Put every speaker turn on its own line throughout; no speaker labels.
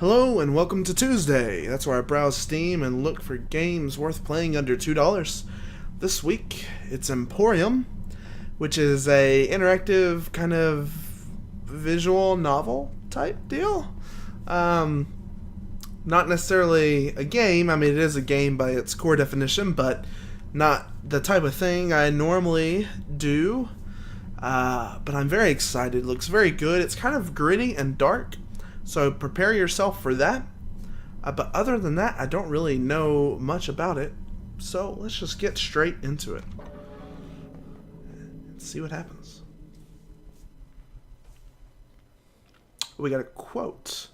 Hello and welcome to Tuesday. That's where I browse Steam and look for games worth playing under $2. This week, it's Emporium, which is a interactive kind of visual novel type deal. Not necessarily a game. I mean, it is a game by its core definition, but not the type of thing I normally do. But I'm very excited. It looks very good. It's kind of gritty and dark, so prepare yourself for that. But other than that, I don't really know much about it. So let's just get straight into it. Let's see what happens. We got a quote.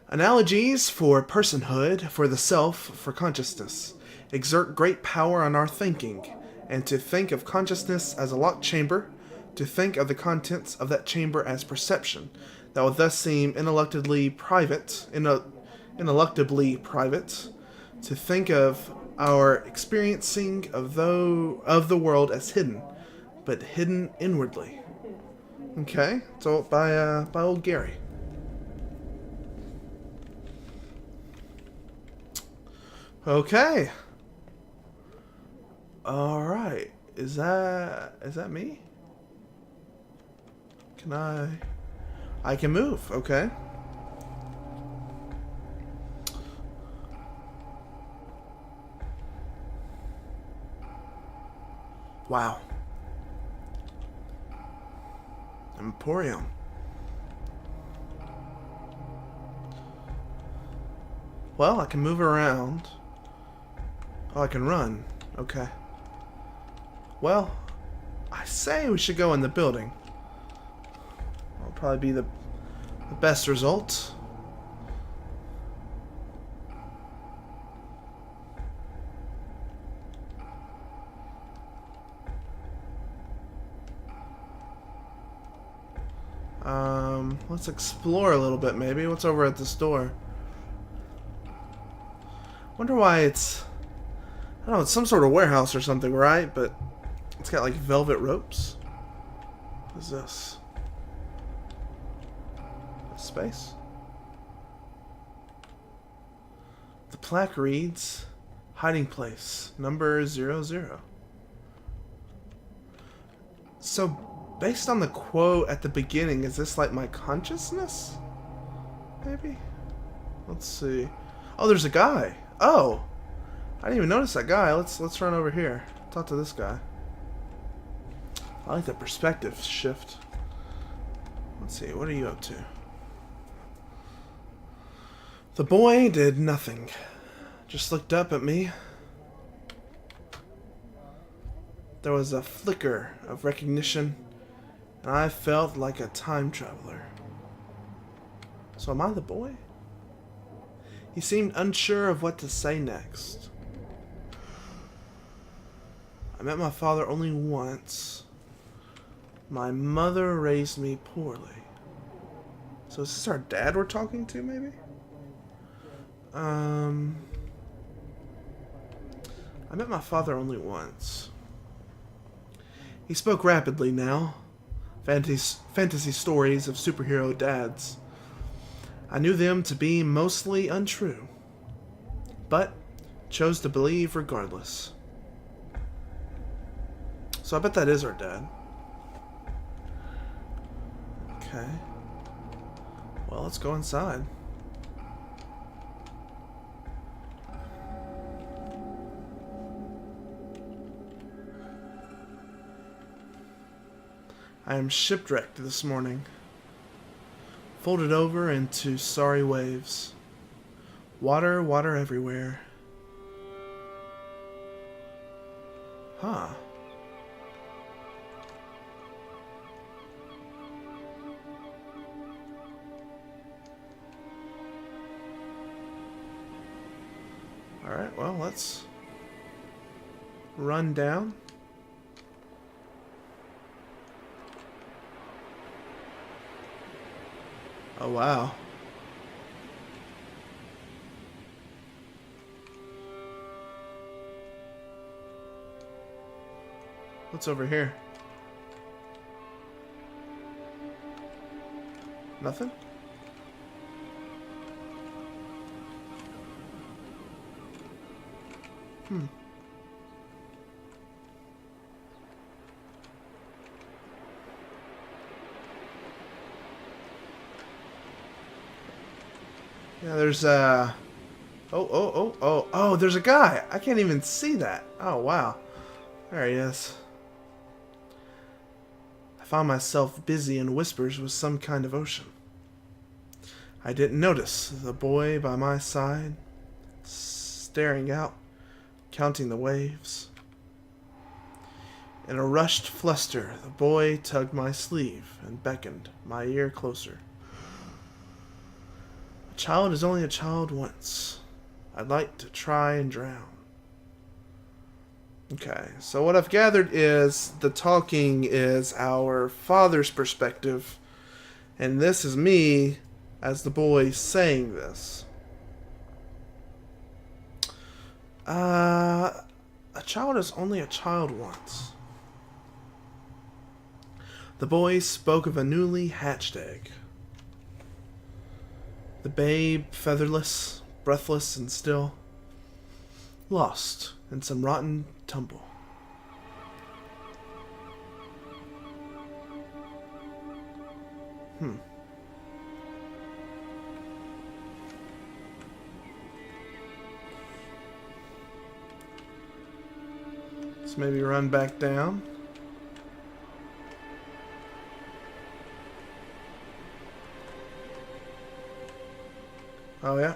Analogies for personhood, for the self, for consciousness, exert great power on our thinking, and to think of consciousness as a locked chamber, to think of the contents of that chamber as perception, that will thus seem ineluctably private, to think of our experiencing of the world as hidden, but hidden inwardly. Okay, so by old Gary. Okay. All right. Is that me? Can I can move. Okay. Wow. Emporium. Well, I can move around. Oh, I can run. Okay. Well, I say we should go in the building. That'll probably be the best result. Let's explore a little bit, maybe. What's over at this door? Wonder why it's... I don't know, it's some sort of warehouse or something, right? But it's got like velvet ropes. What is this? Space? The plaque reads, hiding place, number 00. So, based on the quote at the beginning, is this like my consciousness? Maybe? Let's see. Oh, there's a guy. Oh! I didn't even notice that guy. Let's run over here. Talk to this guy. I like that perspective shift. Let's see, what are you up to? The boy did nothing. Just looked up at me. There was a flicker of recognition, and I felt like a time traveler. So am I the boy? He seemed unsure of what to say next. I met my father only once. My mother raised me poorly. So is this our dad we're talking to, maybe? I met my father only once. He spoke rapidly now. Fantasy stories of superhero dads. I knew them to be mostly untrue, but chose to believe regardless. So I bet that is our dad. Okay. Well, let's go inside. I am shipwrecked this morning, folded over into sorry waves. Water, water everywhere. Huh. Alright, well, let's run down. Oh, wow. What's over here? Nothing? Hmm. Yeah, there's oh, there's a guy. I can't even see that. Oh, wow. There he is. I found myself busy in whispers with some kind of ocean. I didn't notice the boy by my side, staring out, counting the waves. In a rushed fluster, the boy tugged my sleeve and beckoned my ear closer. A child is only a child once. I'd like to try and drown. Okay, so what I've gathered is the talking is our father's perspective, and this is me as the boy saying this. A child is only a child once. The boy spoke of a newly hatched egg. The babe, featherless, breathless, and still, lost in some rotten tumble. Let's maybe run back down. Oh, yeah.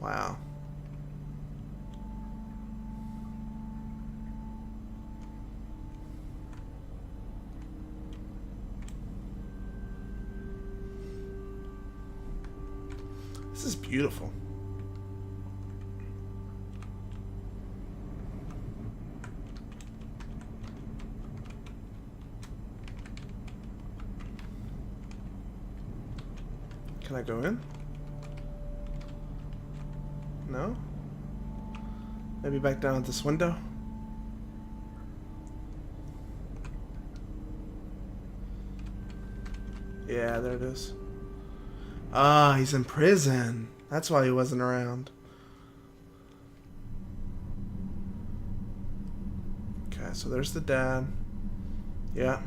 Wow. This is beautiful. Can I go in? No? Maybe back down at this window? Yeah, there it is. Ah, he's in prison. That's why he wasn't around. Okay, so there's the dad. Yeah.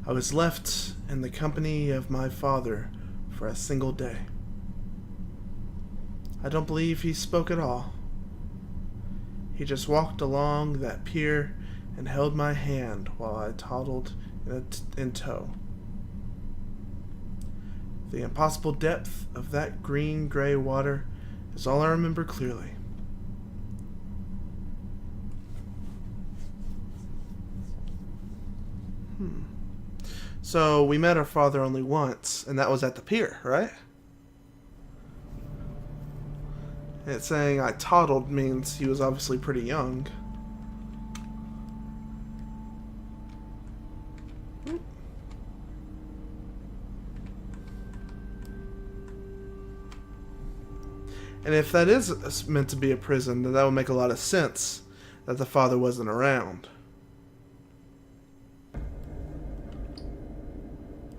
I was left in the company of my father for a single day. I don't believe he spoke at all. He just walked along that pier and held my hand while I toddled in tow. The impossible depth of that green-gray water is all I remember clearly. So we met our father only once, and that was at the pier, right? And it's saying I toddled means he was obviously pretty young. And if that is meant to be a prison, then that would make a lot of sense that the father wasn't around.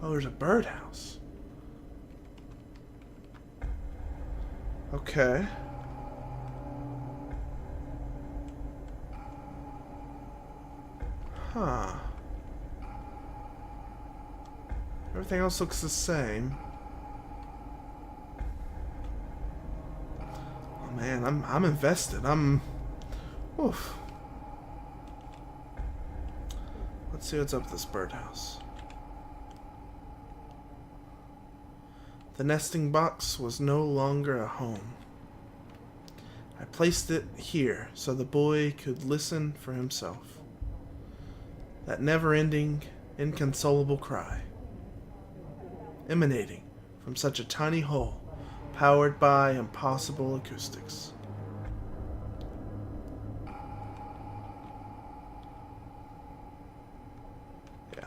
Oh, there's a birdhouse. Okay. Huh. Everything else looks the same. Oh man, I'm invested. Oof. Let's see what's up with this birdhouse. The nesting box was no longer a home. I placed it here so the boy could listen for himself. That never-ending, inconsolable cry, emanating from such a tiny hole, powered by impossible acoustics. Yeah.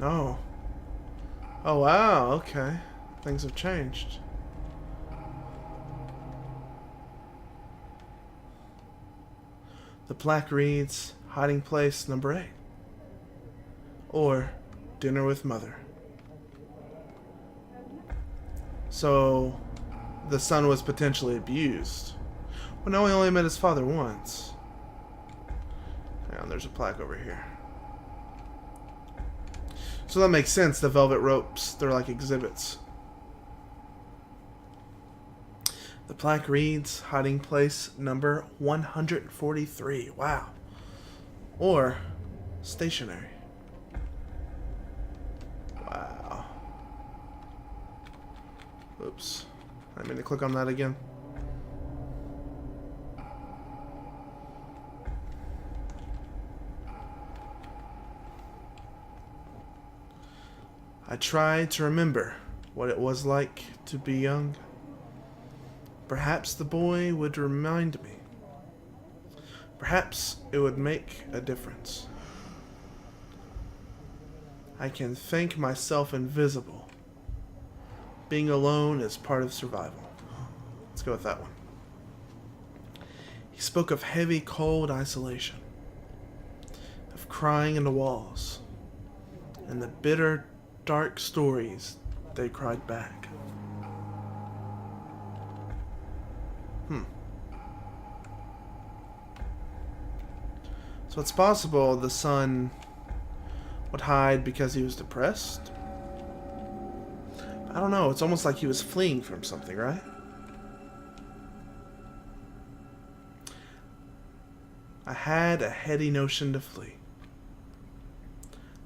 Oh. Oh, wow. Okay. Things have changed. The plaque reads, hiding place number 8. Or, dinner with mother. So, the son was potentially abused. Well, no, he only met his father once. And there's a plaque over here. So that makes sense. The velvet ropes, they're like exhibits. The plaque reads, hiding place number 143. Wow. Or, stationary. Wow. Oops. I didn't mean to click on that again. I tried to remember what it was like to be young. Perhaps the boy would remind me. Perhaps it would make a difference. I can think myself invisible. Being alone is part of survival. Let's go with that one. He spoke of heavy, cold isolation, of crying in the walls, and the bitter, dark stories they cried back. So it's possible the son would hide because he was depressed. I don't know, it's almost like he was fleeing from something, right? I had a heady notion to flee.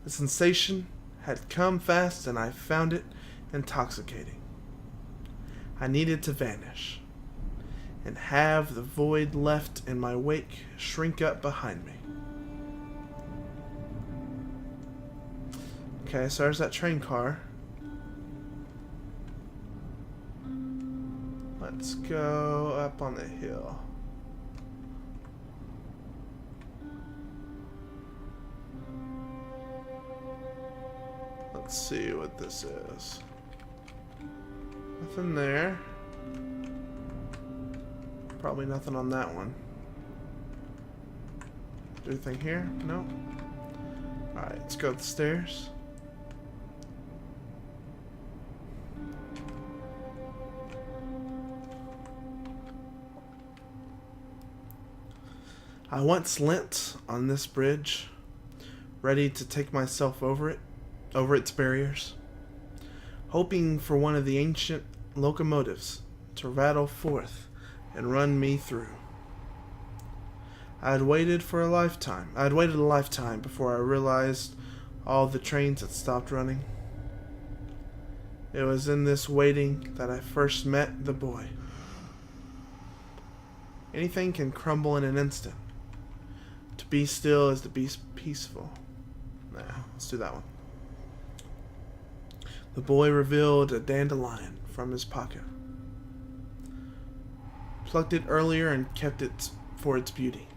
The sensation had come fast and I found it intoxicating. I needed to vanish and have the void left in my wake shrink up behind me. Okay, so there's that train car. Let's go up on the hill. Let's see what this is. Nothing there. Probably nothing on that one. Anything here? No. Alright, let's go up the stairs. I once leant on this bridge, ready to take myself over its barriers, hoping for one of the ancient locomotives to rattle forth and run me through. I had waited a lifetime before I realized all the trains had stopped running. It was in this waiting that I first met the boy. Anything can crumble in an instant. To be still is to be peaceful. Nah, let's do that one. The boy revealed a dandelion from his pocket. Plucked it earlier and kept it for its beauty.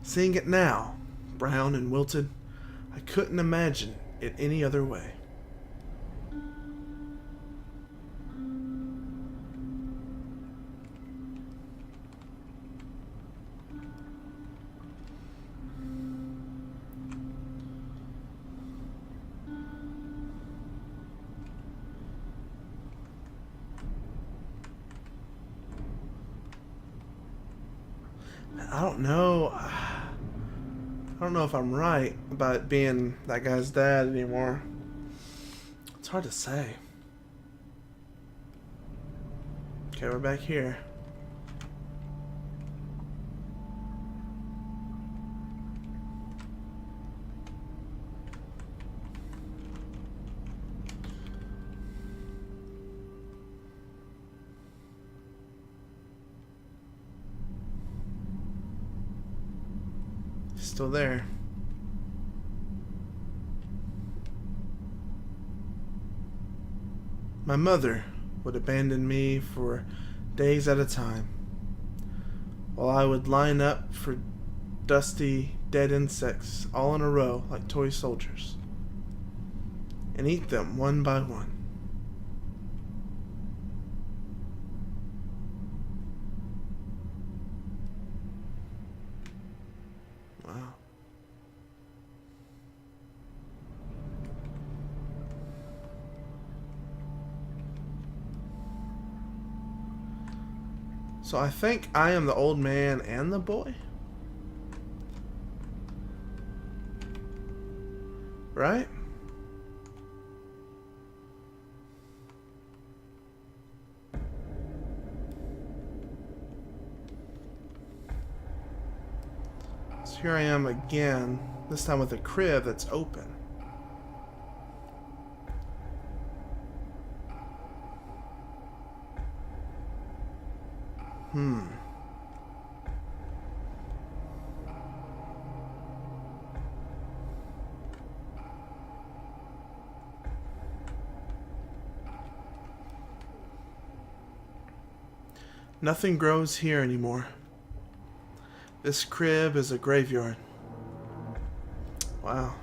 Seeing it now, brown and wilted, I couldn't imagine it any other way. I don't know. I don't know if I'm right about being that guy's dad anymore. It's hard to say. Okay, we're back here. Still there. My mother would abandon me for days at a time, while I would line up for dusty, dead insects all in a row like toy soldiers. and eat them one by one. Wow. So I think I am the old man and the boy? Right? So here I am again, this time with a crib that's open. Nothing grows here anymore. This crib is a graveyard. Wow.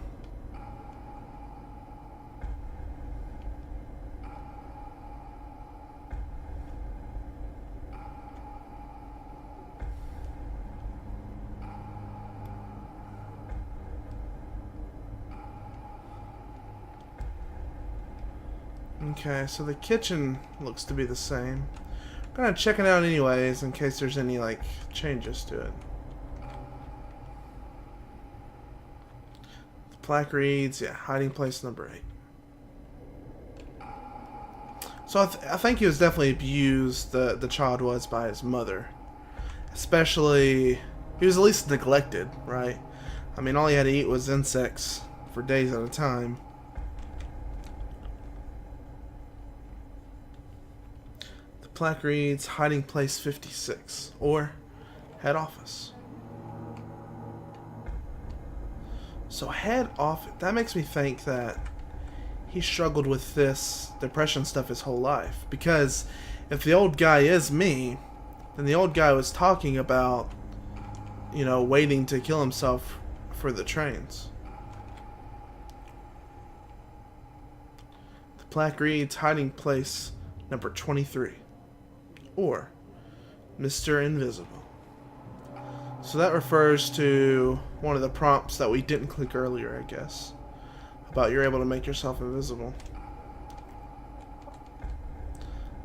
Okay, so the kitchen looks to be the same. I'm gonna check it out anyways in case there's any like changes to it. The plaque reads, yeah, hiding place number 8. So I think he was definitely abused, the child was, by his mother. Especially, he was at least neglected, right? I mean, all he had to eat was insects for days at a time. The plaque reads, hiding place 56, or head office. So head office, that makes me think that he struggled with this depression stuff his whole life. Because if the old guy is me, then the old guy was talking about, you know, waiting to kill himself for the trains. The plaque reads, hiding place number 23, or Mr. Invisible. So that refers to one of the prompts that we didn't click earlier, I guess. About you're able to make yourself invisible.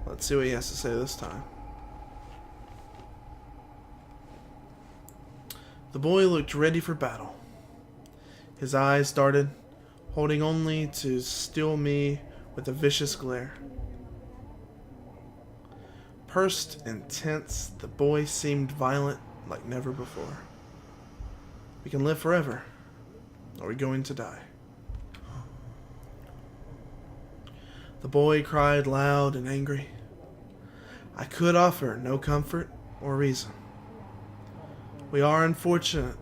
Let's see what he has to say this time. The boy looked ready for battle. His eyes darted, holding only to still me with a vicious glare. Pursed and tense, the boy seemed violent like never before. We can live forever, or we're going to die. The boy cried loud and angry. I could offer no comfort or reason. We are unfortunates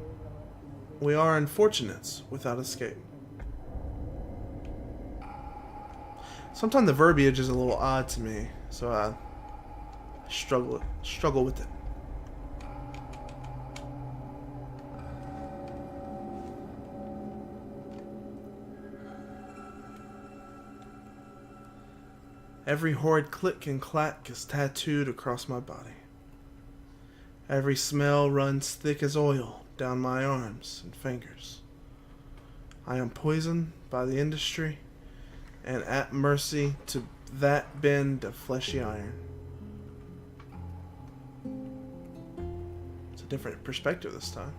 without escape. Sometimes the verbiage is a little odd to me, so I struggle with it. Every horrid click and clack is tattooed across my body. Every smell runs thick as oil down my arms and fingers. I am poisoned by the industry and at mercy to that bend of fleshy iron. It's a different perspective this time.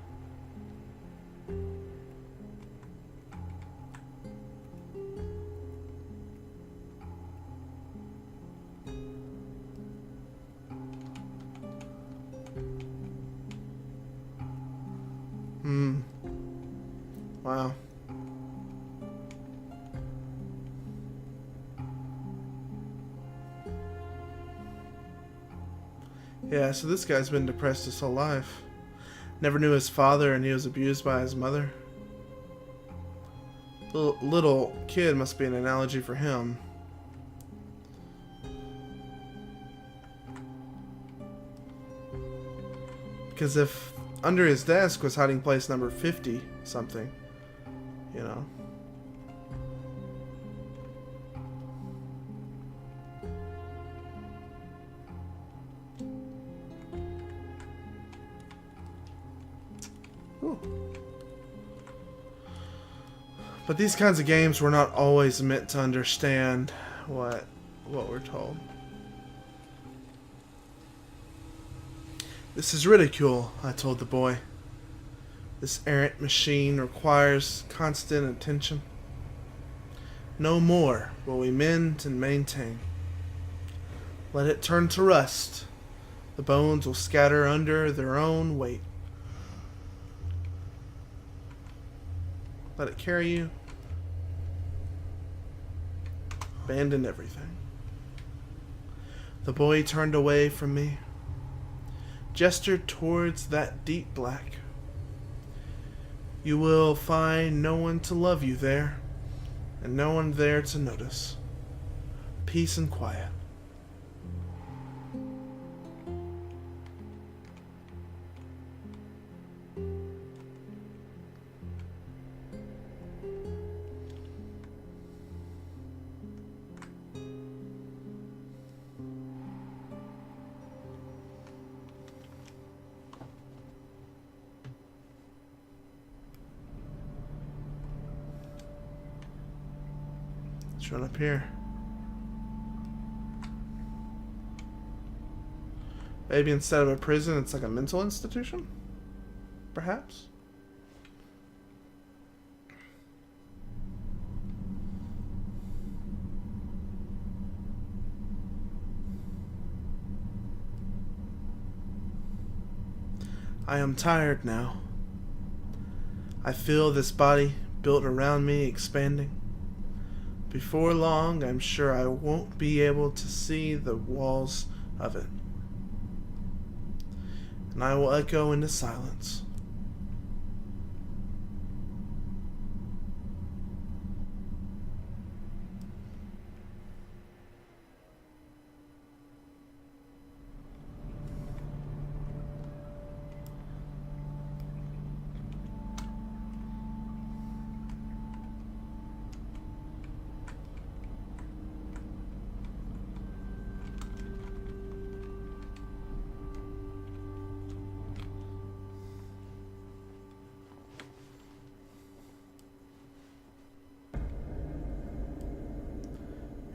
Wow. Yeah, so this guy's been depressed his whole life. Never knew his father and he was abused by his mother. Little kid must be an analogy for him. Because if under his desk was hiding place number 50 something, you know. Ooh. But these kinds of games we're not always meant to understand what we're told. This is ridicule, I told the boy. This errant machine requires constant attention. No more will we mend and maintain. Let it turn to rust. The bones will scatter under their own weight. Let it carry you. Abandon everything. The boy turned away from me, gestured towards that deep black. You will find no one to love you there, and no one there to notice. Peace and quiet. Let's run up here. Maybe instead of a prison, it's like a mental institution? Perhaps? I am tired now. I feel this body built around me expanding. Before long, I'm sure I won't be able to see the walls of it. And I will echo into silence.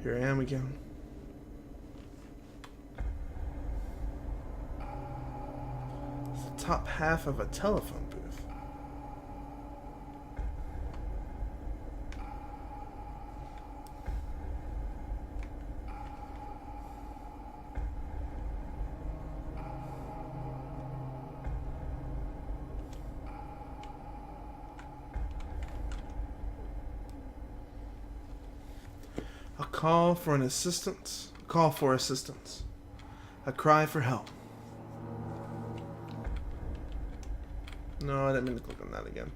Here I am again. It's the top half of a telephone booth. A call for assistance. A cry for help. No, I didn't mean to click on that again.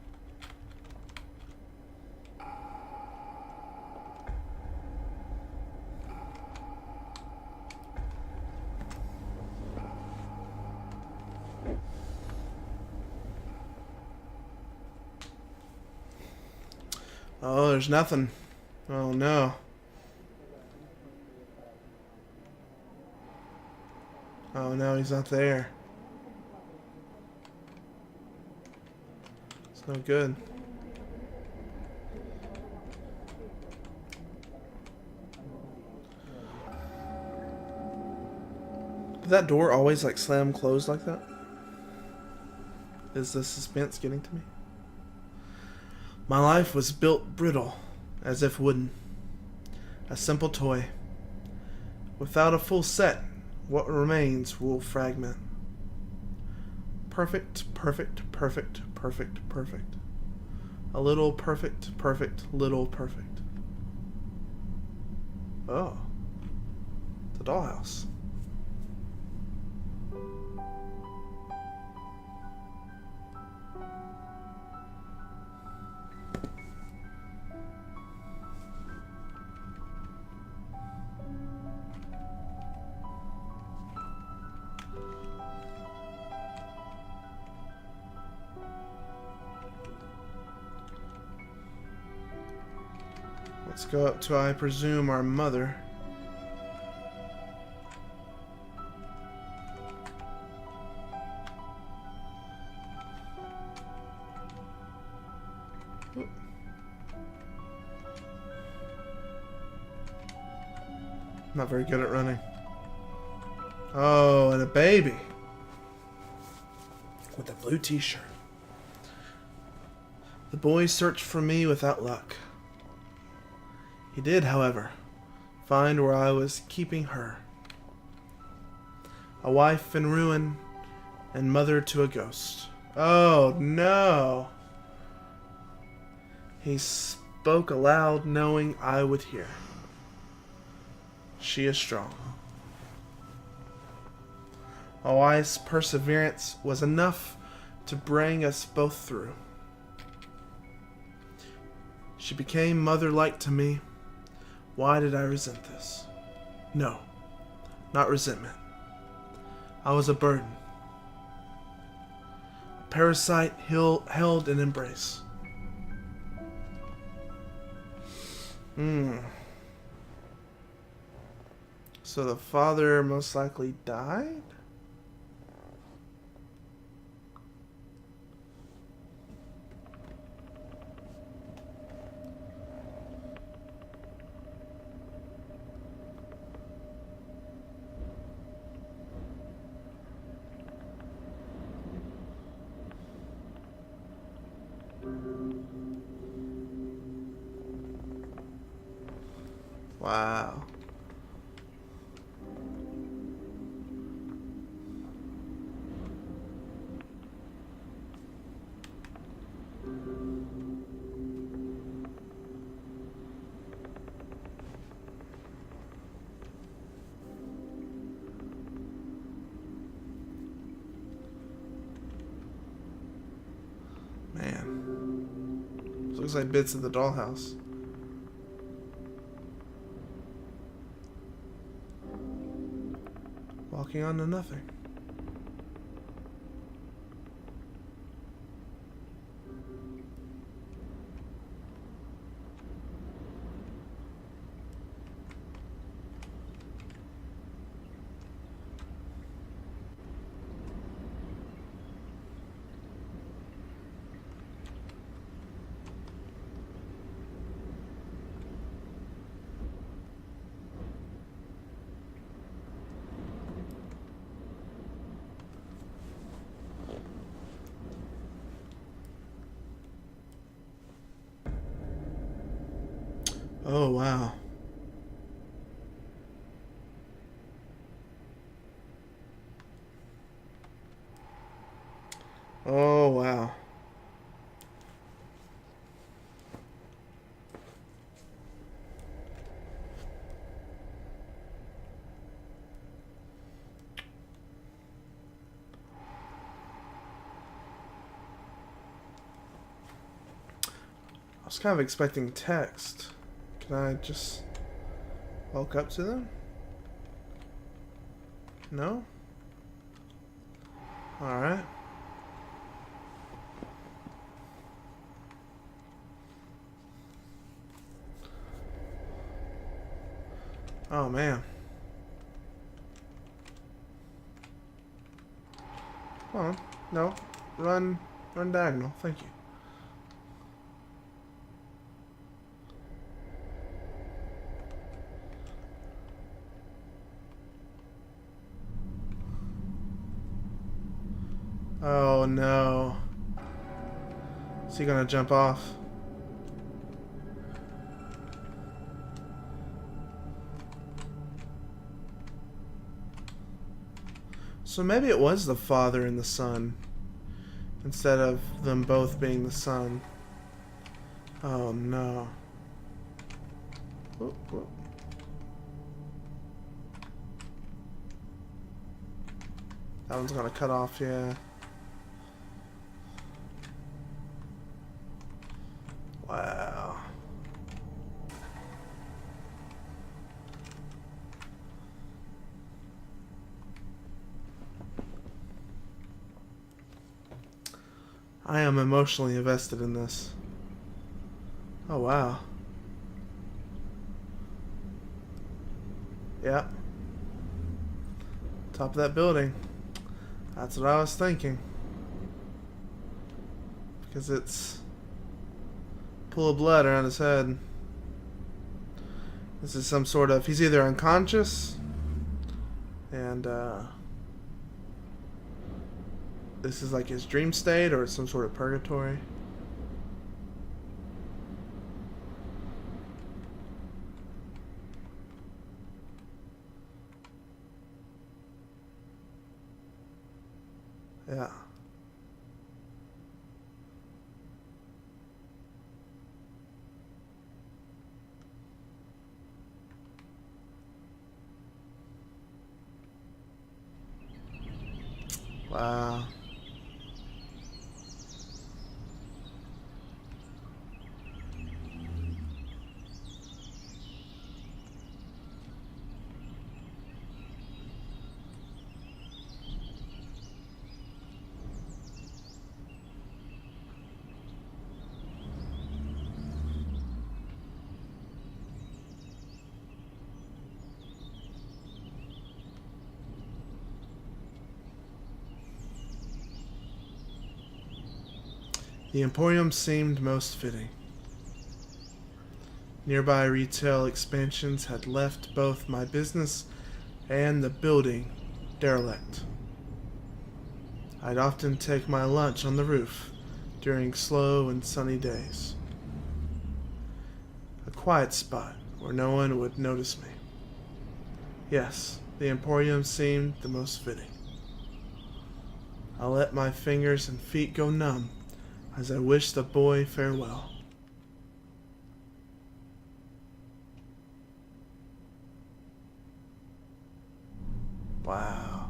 Oh, there's nothing. Oh no. Oh no, he's not there. It's no good. Did that door always like slam closed like that? Is the suspense getting to me? My life was built brittle, as if wooden. A simple toy. Without a full set, what remains will fragment. Perfect, perfect, perfect, perfect, perfect. A little perfect, perfect, little perfect. Oh. The dollhouse. Let's go up to, I presume, our mother. Not very good at running. Oh, and a baby. With a blue t-shirt. The boy searched for me without luck. He did, however, find where I was keeping her. A wife in ruin and mother to a ghost. Oh, no. He spoke aloud, knowing I would hear. She is strong. A wife's perseverance was enough to bring us both through. She became mother-like to me. Why did I resent this? No, not resentment. I was a burden. A parasite held in embrace. So the father most likely died? Wow. Man. This looks like bits of the dollhouse. Walking on to nothing. Oh, wow. Oh, wow. I was kind of expecting text. Can I just walk up to them? No? Alright. Oh, man. Come on. No. Run diagonal. Thank you. Oh no. Is he gonna jump off? So maybe it was the father and the son, instead of them both being the son. Oh no. Whoop, whoop. That one's gonna cut off, yeah. Wow. I am emotionally invested in this. Oh, wow. Yep. Top of that building. That's what I was thinking. Because it's a pool of blood around his head. This is some sort of... He's either unconscious, and this is like his dream state, or some sort of purgatory. Yeah. Wow. The Emporium seemed most fitting. Nearby retail expansions had left both my business and the building derelict. I'd often take my lunch on the roof during slow and sunny days. A quiet spot where no one would notice me. Yes, the Emporium seemed the most fitting. I let my fingers and feet go numb as I wished the boy farewell. Wow.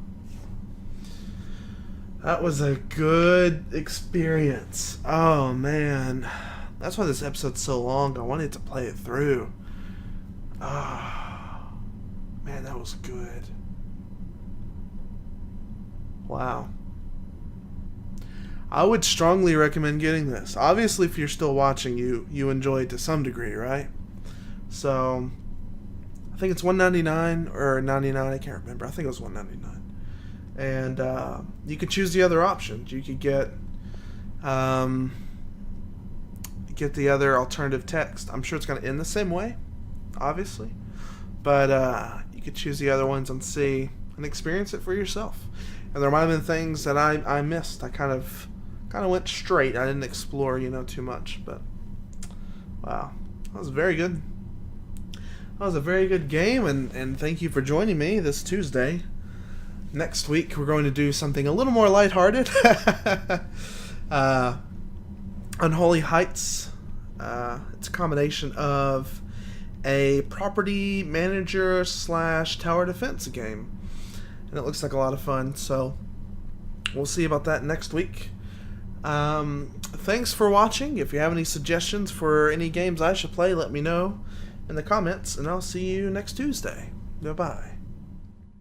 That was a good experience. Oh, man. That's why this episode's so long. I wanted to play it through. Ah, man, that was good. Wow. I would strongly recommend getting this. Obviously, if you're still watching, you enjoy it to some degree, right? So, I think it's $1.99 or $99. I can't remember. I think it was $1.99. And you could choose the other options. You could get the other alternative text. I'm sure it's going to end the same way, obviously. But you could choose the other ones and see and experience it for yourself. And there might have been things that I missed. I kind of went straight. I didn't explore, too much. But wow, that was very good. That was a very good game, and thank you for joining me this Tuesday. Next week we're going to do something a little more lighthearted. Unholy Heights. It's a combination of a property manager / tower defense game, and it looks like a lot of fun. So we'll see about that next week. Thanks for watching. If you have any suggestions for any games I should play, let me know in the comments, and I'll see you next Tuesday. Goodbye.